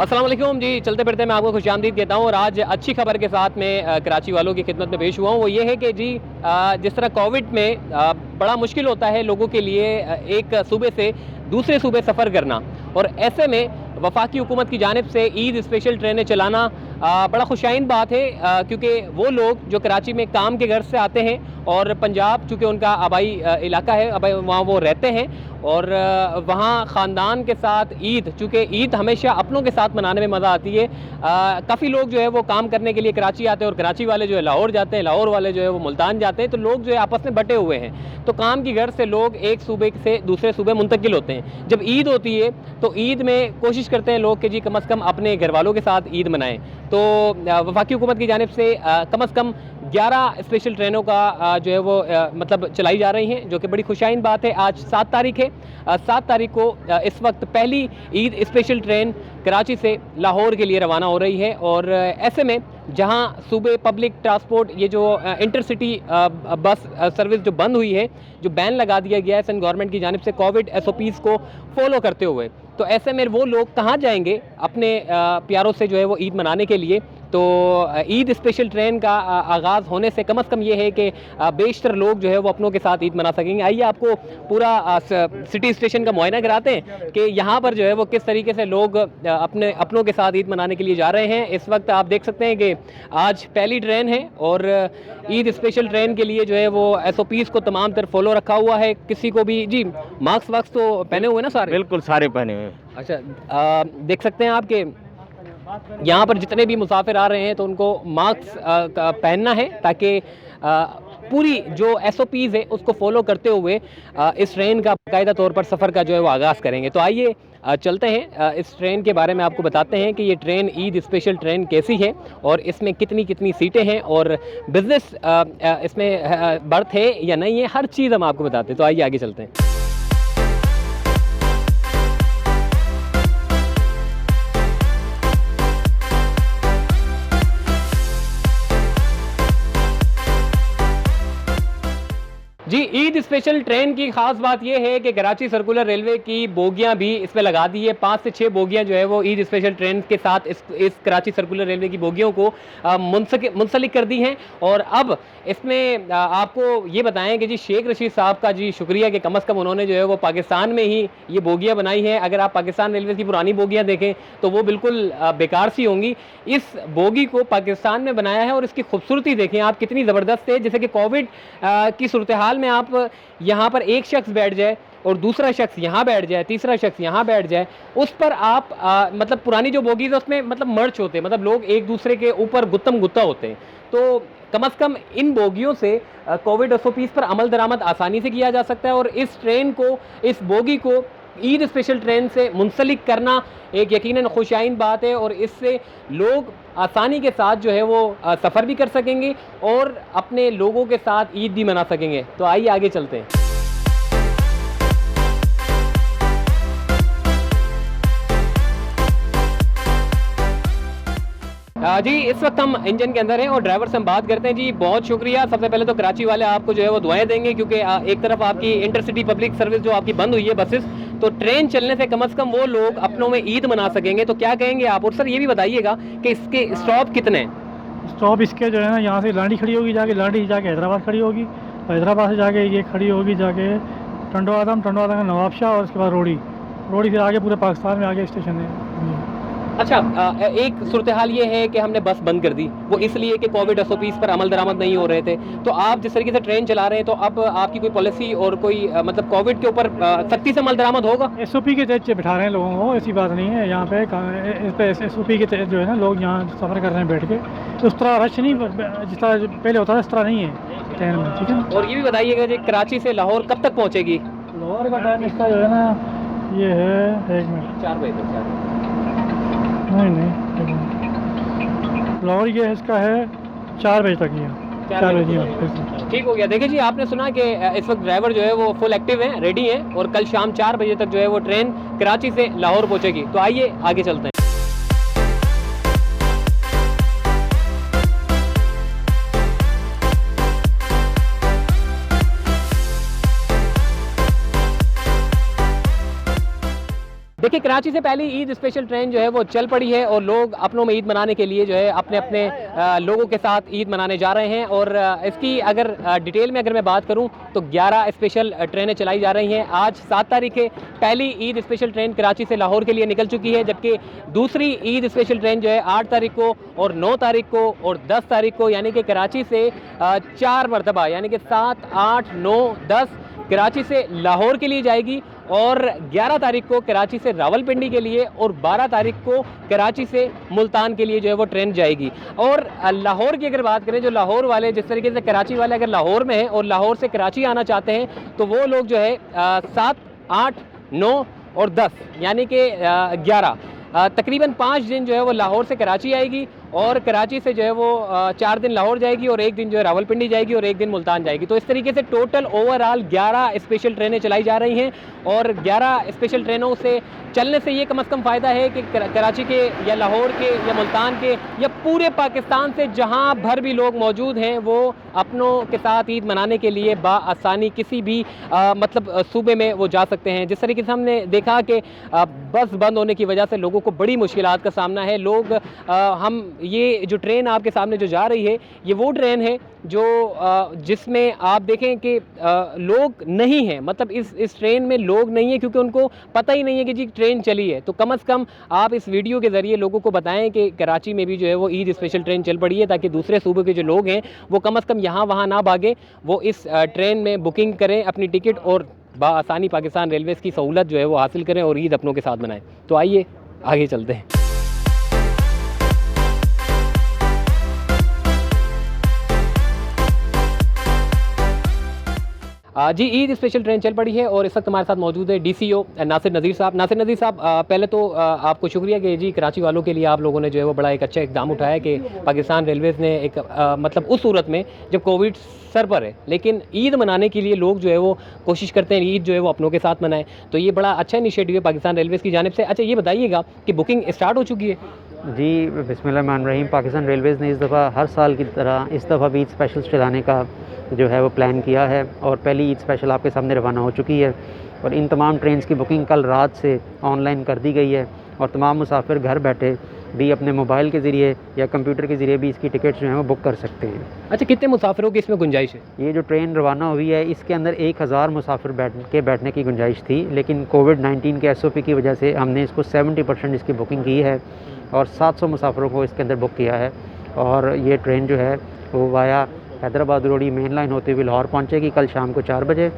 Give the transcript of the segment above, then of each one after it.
अस्सलाम वालेकुम जी। चलते फिरते मैं आपको खुशामदीद कहता हूँ और आज अच्छी खबर के साथ मैं कराची वालों की खिदमत में पेश हुआ हूँ। वो ये है कि जी जिस तरह कोविड में बड़ा मुश्किल होता है लोगों के लिए एक सूबे से दूसरे सूबे सफ़र करना, और ऐसे में वफाकी हुकूमत की जानिब से ईद स्पेशल ट्रेनें चलाना बड़ा खुशाइन बात है, क्योंकि वो लोग जो कराची में काम के घर से आते हैं और पंजाब चूँकि उनका आबाई इलाका है, अब वहाँ वो रहते हैं और वहाँ ख़ानदान के साथ ईद, चूँकि ईद हमेशा अपनों के साथ मनाने में मज़ा आती है। काफ़ी लोग जो है वो काम करने के लिए कराची आते हैं और कराची वाले जो है लाहौर जाते हैं, लाहौर वाले जो है वो मुल्तान जाते हैं, तो लोग जो है आपस में बटे हुए हैं। तो काम की घर से लोग एक सूबे से दूसरे सूबे मुंतकिल होते हैं। जब ईद होती है तो ईद में कोशिश करते हैं लोग कि जी कम अज़ कम अपने घर वालों के साथ ईद मनाएं। तो वफाकी हुकूमत की जानिब से कम अज़ कम 11 स्पेशल ट्रेनों का जो है वो मतलब चलाई जा रही हैं, जो कि बड़ी खुशाइन बात है। आज 7 तारीख है। 7 तारीख को इस वक्त पहली ईद स्पेशल ट्रेन कराची से लाहौर के लिए रवाना हो रही है। और ऐसे में जहां सूबे पब्लिक ट्रांसपोर्ट ये जो इंटरसिटी बस सर्विस जो बंद हुई है, जो बैन लगा दिया गया है सन गवर्नमेंट की जानिब से कोविड SOPs को फॉलो करते हुए, तो ऐसे में वो लोग कहाँ जाएंगे अपने प्यारों से जो है वो ईद मनाने के लिए। तो ईद स्पेशल ट्रेन का आगाज़ होने से कम अज़ कम ये है कि बेशतर लोग जो है वो अपनों के साथ ईद मना सकेंगे। आइए आपको पूरा सिटी स्टेशन का मुआयना कराते हैं कि यहाँ पर जो है वो किस तरीके से लोग अपनों के साथ ईद मनाने के लिए जा रहे हैं। इस वक्त आप देख सकते हैं कि आज पहली ट्रेन है और ईद स्पेशल ट्रेन के लिए जो है वो SOPs को तमाम तर फॉलो रखा हुआ है। किसी को भी जी मास्क वास्क तो पहने हुए ना सारे? बिल्कुल सारे पहने हुए। अच्छा, देख सकते हैं आप कि यहाँ पर जितने भी मुसाफिर आ रहे हैं तो उनको मास्क पहनना है, ताकि पूरी जो SOPs है उसको फॉलो करते हुए इस ट्रेन का बाकायदा तौर पर सफ़र का जो है वो आगाज़ करेंगे। तो आइए चलते हैं, इस ट्रेन के बारे में आपको बताते हैं कि ये ट्रेन ईद स्पेशल ट्रेन कैसी है और इसमें कितनी कितनी सीटें हैं और बिज़नेस इसमें बर्थ है या नहीं है, हर चीज़ हम आपको बताते हैं। तो आइए आगे चलते हैं। जी, ईद स्पेशल ट्रेन की ख़ास बात यह है कि कराची सर्कुलर रेलवे की बोगियां भी इसमें लगा दी है। 5 से 6 बोगियां जो है वो ईद स्पेशल ट्रेन के साथ इस कराची सर्कुलर रेलवे की बोगियों को मुंसलिक कर दी हैं। और अब इसमें आपको ये बताएं कि जी शेख रशीद साहब का जी शुक्रिया कि कम अज़ कम उन्होंने जो है वो पाकिस्तान में ही ये बोगियाँ बनाई हैं। अगर आप पाकिस्तान रेलवे की पुरानी बोगियाँ देखें तो वो बिल्कुल बेकार सी होंगी। इस बोगी को पाकिस्तान में बनाया है और इसकी खूबसूरती देखें आप कितनी ज़बरदस्त है। जैसे कि कोविड की सूरत हाल में आप यहाँ पर एक शख्स बैठ जाए और दूसरा शख्स यहाँ बैठ जाए, तीसरा शख्स यहाँ बैठ जाए, उस पर आप मतलब पुरानी जो बोगीज़ है उसमें मतलब मर्च होते हैं, मतलब लोग एक दूसरे के ऊपर गुत्तम गुत्ता होते हैं। तो कम अज़ कम इन बोगियों से कोविड SOPs पर अमल दरामद आसानी से किया जा सकता है और इस ट्रेन को, इस बोगी को ईद स्पेशल ट्रेन से मुंसलिक करना एक यकीनन खुशाइन बात है और इससे लोग आसानी के साथ जो है वो सफ़र भी कर सकेंगे और अपने लोगों के साथ ईद भी मना सकेंगे। तो आइए आगे चलते हैं। जी, इस वक्त हम इंजन के अंदर हैं और ड्राइवर से हम बात करते हैं। जी बहुत शुक्रिया। सबसे पहले तो कराची वाले आपको जो है वो दुआएं देंगे, क्योंकि एक तरफ आपकी इंटरसिटी पब्लिक सर्विस जो आपकी बंद हुई है बसेस, तो ट्रेन चलने से कम अज़ कम वो लोग अपनों में ईद मना सकेंगे। तो क्या कहेंगे आप? और सर ये भी बताइएगा कि इसके स्टॉप कितने हैं? स्टॉप इसके जो है ना, यहाँ से लांडी खड़ी होगी, जाके लांडी जाके हैदराबाद खड़ी होगी, हैदराबाद से जाके ये खड़ी होगी जाके टंडो आदम का नवाब शाह, और उसके बाद रोड़ी फिर आगे पूरे पाकिस्तान में आगे स्टेशन है। अच्छा, एक सूरत हाल ये है कि हमने बस बंद कर दी, वो इसलिए कि कोविड SOPs पर अमल दरामद नहीं हो रहे थे। तो आप जिस तरीके से ट्रेन चला रहे हैं तो अब आपकी कोई पॉलिसी और कोई मतलब कोविड के ऊपर सख्ती से अमल दरामद होगा? SOP के तहत बिठा रहे हैं लोगों को, ऐसी बात नहीं है। यहाँ पे इस पे SOP के तहत जो है ना लोग यहाँ सफ़र कर रहे हैं बैठ के, तो उस तरह रश नहीं, जिस तरह पहले होता था इस तरह नहीं है ट्रेन में, ठीक है ना। और ये भी बताइएगा जी कराची से लाहौर कब तक पहुँचेगी? लाहौर का टाइम इसका जो है ना ये है 1 मिनट 4 बजे तक। नहीं लाहौर ये इसका है 4 बजे तक ही है। 4 बजे ठीक हो गया। देखिए जी, आपने सुना कि इस वक्त ड्राइवर जो है वो फुल एक्टिव है, रेडी है और कल शाम 4 बजे तक जो है वो ट्रेन कराची से लाहौर पहुंचेगी। तो आइए आगे चलते हैं। देखिए, कराची से पहली ईद स्पेशल ट्रेन जो है वो चल पड़ी है और लोग अपनों में ईद मनाने के लिए जो है अपने अपने लोगों के साथ ईद मनाने जा रहे हैं। और इसकी अगर डिटेल में अगर मैं बात करूं तो 11 स्पेशल ट्रेनें चलाई जा रही हैं। आज 7 तारीख है, पहली ईद स्पेशल ट्रेन कराची से लाहौर के लिए निकल चुकी है, जबकि दूसरी ईद स्पेशल ट्रेन जो है 8 तारीख को और 9 तारीख को और 10 तारीख को, यानी कि कराची से 4 मरतबा, यानी कि 7, 8, 9, 10 कराची से लाहौर के लिए जाएगी और 11 तारीख को कराची से रावलपिंडी के लिए और 12 तारीख को कराची से मुल्तान के लिए जो है वो ट्रेन जाएगी। और लाहौर की अगर बात करें, जो लाहौर वाले, जिस तरीके से कराची वाले अगर लाहौर में हैं और लाहौर से कराची आना चाहते हैं तो वो लोग जो है 7, 8, 9 और 10 यानी कि 11 तकरीबन 5 दिन जो है वो लाहौर से कराची आएगी और कराची से जो है वो 4 दिन लाहौर जाएगी और 1 दिन जो है रावलपिंडी जाएगी और 1 दिन मुल्तान जाएगी। तो इस तरीके से टोटल ओवरऑल 11 स्पेशल ट्रेनें चलाई जा रही हैं और 11 स्पेशल ट्रेनों से चलने से ये कम से कम फ़ायदा है कि कराची के या लाहौर के या मुल्तान के या पूरे पाकिस्तान से जहाँ भर भी लोग मौजूद हैं वो अपनों के साथ ईद मनाने के लिए बाआसानी किसी भी मतलब सूबे में वो जा सकते हैं। जिस तरीके से हमने देखा कि बस बंद होने की वजह से लोगों को बड़ी मुश्किलात का सामना है। लोग हम ये जो ट्रेन आपके सामने जो जा रही है ये वो ट्रेन है जो जिसमें आप देखें कि लोग नहीं हैं, मतलब इस ट्रेन में लोग नहीं हैं क्योंकि उनको पता ही नहीं है कि जी ट्रेन चली है। तो कम से कम आप इस वीडियो के ज़रिए लोगों को बताएं कि कराची में भी जो है वो ईद स्पेशल ट्रेन चल पड़ी है, ताकि दूसरे सूबे के जो लोग हैं वो कम से कम यहाँ वहाँ ना भागे, वो इस ट्रेन में बुकिंग करें अपनी टिकट और बाआसानी पाकिस्तान रेलवेज़ की सहूलत जो है वो हासिल करें और ईद अपनों के साथ मनाएं। तो आइए आगे चलते हैं। जी, ईद स्पेशल ट्रेन चल पड़ी है और इस वक्त हमारे साथ मौजूद है DCO नासिर नज़ीर साहब। नासिर नज़ीर साहब, पहले तो आपको शुक्रिया कि जी कराची वालों के लिए आप लोगों ने जो है वो बड़ा एक अच्छा इक़दाम उठाया कि पाकिस्तान रेलवेज़ ने एक मतलब उस सूरत में जब कोविड सर पर है लेकिन ईद मनाने के लिए लोग जो है वो कोशिश करते हैं ईद जो है वो अपनों के साथ मनाएं, तो ये बड़ा अच्छा इनिशिएटिव है पाकिस्तान रेलवेज़ की जानिब से। अच्छा, ये बताइएगा कि बुकिंग स्टार्ट हो चुकी है? जी, बिस्मिल्लाहिर्रहमानिर्रहीम। पाकिस्तान रेलवेज़ ने इस दफ़ा हर साल की तरह इस दफ़ा भी ईद स्पेशल चलाने का जो है वो प्लान किया है और पहली ईद स्पेशल आपके सामने रवाना हो चुकी है और इन तमाम ट्रेन्स की बुकिंग कल रात से ऑनलाइन कर दी गई है और तमाम मुसाफिर घर बैठे भी अपने मोबाइल के ज़रिए या कंप्यूटर के ज़रिए भी इसकी टिकट्स जो हैं वो बुक कर सकते हैं। अच्छा, कितने मुसाफिरों की इसमें गुंजाइश है? ये जो ट्रेन रवाना हुई है इसके अंदर 1000 मुसाफिर बैठने की गुंजाइश थी, लेकिन कोविड-19 के SOP की वजह से हमने इसको 70% इसकी बुकिंग की है और 700 मुसाफिरों को इसके अंदर बुक किया है। और ये ट्रेन जो है वो वाया हैदराबाद रोडी मेन लाइन होते हुए लाहौर पहुँचेगी कल शाम को 4 बजे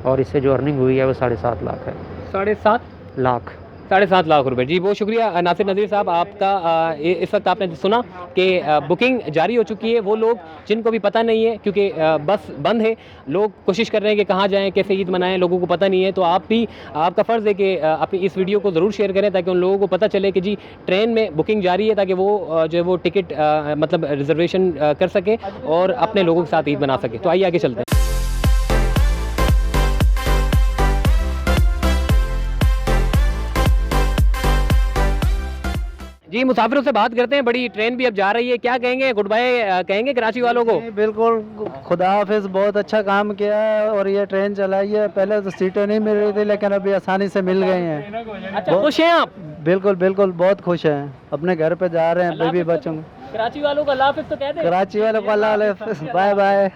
और इससे जो अर्निंग हुई है वो 7.5 लाख है। 7.5 लाख 7.5 लाख रुपए। जी, बहुत शुक्रिया नासिर नज़ीर साहब आपका। इस वक्त आपने सुना कि बुकिंग जारी हो चुकी है। वो लोग जिनको भी पता नहीं है क्योंकि बस बंद है, लोग कोशिश कर रहे हैं कि कहाँ जाएं, कैसे ईद मनाएं, लोगों को पता नहीं है, तो आपका फ़र्ज़ है कि आप इस वीडियो को ज़रूर शेयर करें ताकि उन लोगों को पता चले कि जी ट्रेन में बुकिंग जारी है, ताकि वो जो है वो टिकट मतलब रिजर्वेशन कर सके और अपने लोगों के साथ ईद मना सके। तो आइए आगे चलते हैं। जी, मुसाफिरों से बात करते हैं। बड़ी ट्रेन भी अब जा रही है, क्या कहेंगे, गुड बाय कहेंगे कराची वालों को? बिल्कुल, खुदा हाफिज, बहुत अच्छा काम किया है और ये ट्रेन चलाई है। पहले तो सीटें नहीं मिल रही थी लेकिन अभी आसानी से मिल गई हैं। अच्छा, खुश हैं आप? बिल्कुल बिल्कुल, बहुत खुश हैं। अपने घर पे जा रहे हैं बीवी बच्चों को। कराची वालों को अल्लाह हाफिज तो कह दे। कराची वालों को अल्लाह हाफिज, बाय बाय।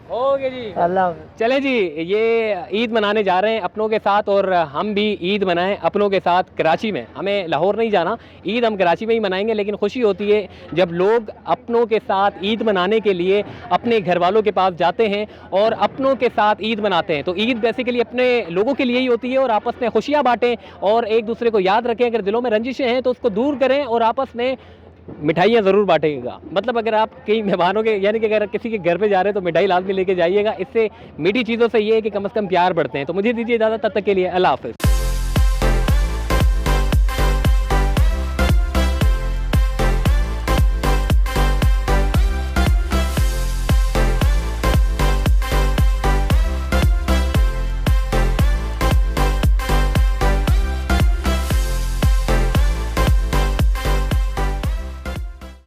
ओके जी, अल्लाह। चले जी, ये ईद मनाने जा रहे हैं अपनों के साथ और हम भी ईद मनाएं अपनों के साथ कराची में। हमें लाहौर नहीं जाना, ईद हम कराची में ही मनाएंगे, लेकिन खुशी होती है जब लोग अपनों के साथ ईद मनाने के लिए अपने घर वालों के पास जाते हैं और अपनों के साथ ईद मनाते हैं। तो ईद बेसिकली अपने लोगों के लिए ही होती है और आपस में खुशियाँ बांटें और एक दूसरे को याद रखें। अगर दिलों में रंजिशें हैं तो उसको दूर करें और आपस में मिठाइयाँ ज़रूर बांटेगा। मतलब अगर आप कई मेहमानों के, यानी कि अगर किसी के घर पे जा रहे हैं तो मिठाई लाजमी लेके जाइएगा। इससे मीठी चीज़ों से ये है कि कम से कम प्यार बढ़ते हैं। तो मुझे दीजिए इजाज़त, तब तक के लिए अल्लाह हाफ़िज़।